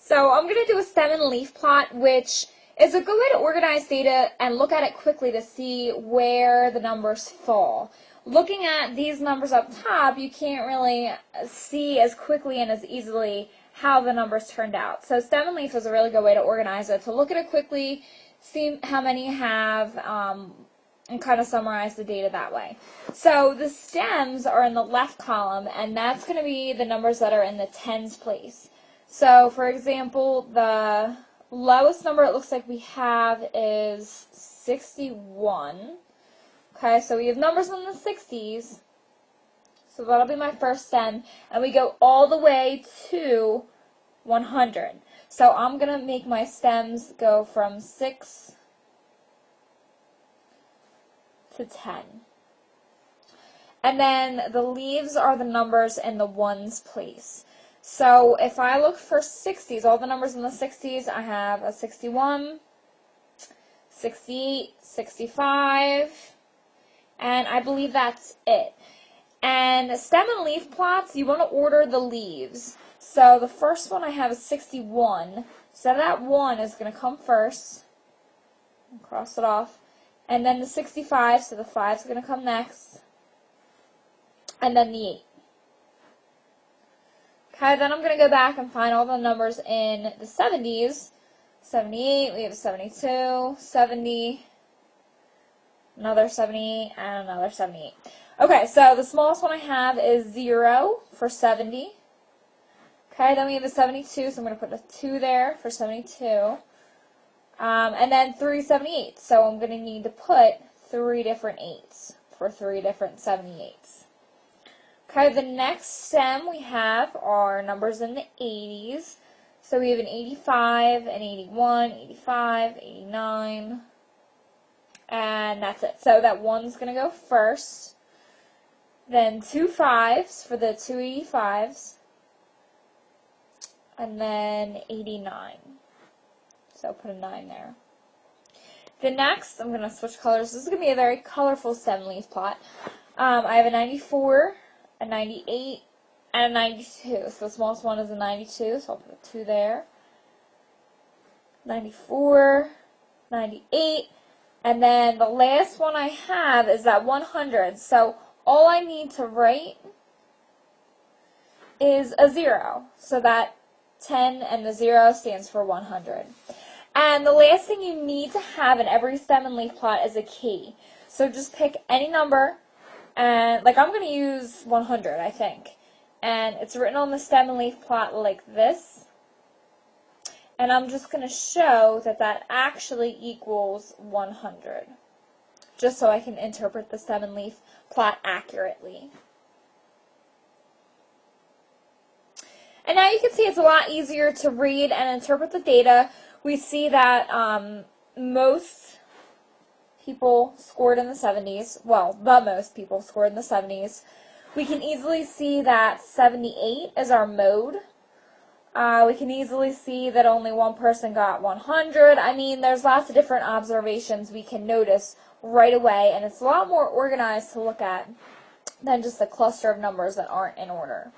So I'm going to do a stem and leaf plot, which is a good way to organize data and look at it quickly to see where the numbers fall. Looking at these numbers up top, you can't really see as quickly and as easily how the numbers turned out. So stem and leaf is a really good way to organize it, to look at it quickly, see how many you have, and kind of summarize the data that way. So the stems are in the left column, and that's going to be the numbers that are in the tens place. So for example, the lowest number it looks like we have is 61. Okay, so we have numbers in the 60s. So that'll be my first stem. And we go all the way to 100. So I'm going to make my stems go from 6 to 10. And then the leaves are the numbers in the ones place. So if I look for 60s, all the numbers in the 60s, I have a 61, 68, 65, and I believe that's it. And stem and leaf plots, you want to order the leaves. So the first one I have is 61. So that 1 is going to come first. Cross it off. And then the 65, so the 5 is going to come next. And then the 8. Okay, then I'm going to go back and find all the numbers in the 70s. 78, we have 72, 70, another 78, and another 78. Okay, so the smallest one I have is 0 for 70. Okay, then we have a 72, so I'm going to put a 2 there for 72. And then 3 78, so I'm going to need to put 3 different 8s for 3 different 78s. Okay, the next stem we have are numbers in the 80s. So we have an 85, an 81, 85, 89, and that's it. So that 1's going to go first. Then 2 5s for the 2 85s. And then 89. So put a 9 there. The next, I'm going to switch colors. This is going to be a very colorful stem leaf plot. I have a 94, a 98, and a 92. So the smallest one is a 92, so I'll put a 2 there. 94, 98, and then the last one I have is that 100. So all I need to write is a 0. So that 10 and the 0 stands for 100. And the last thing you need to have in every stem and leaf plot is a key. So just pick any number, and like I'm going to use 100, I think. And it's written on the stem and leaf plot like this. And I'm just going to show that that actually equals 100, just so I can interpret the stem and leaf plot accurately. And now you can see it's a lot easier to read and interpret the data. We see that most people scored in the 70s. Well, the most people scored in the 70s. We can easily see that 78 is our mode. We can easily see that only one person got 100. I mean, there's lots of different observations we can notice right away, and it's a lot more organized to look at than just a cluster of numbers that aren't in order.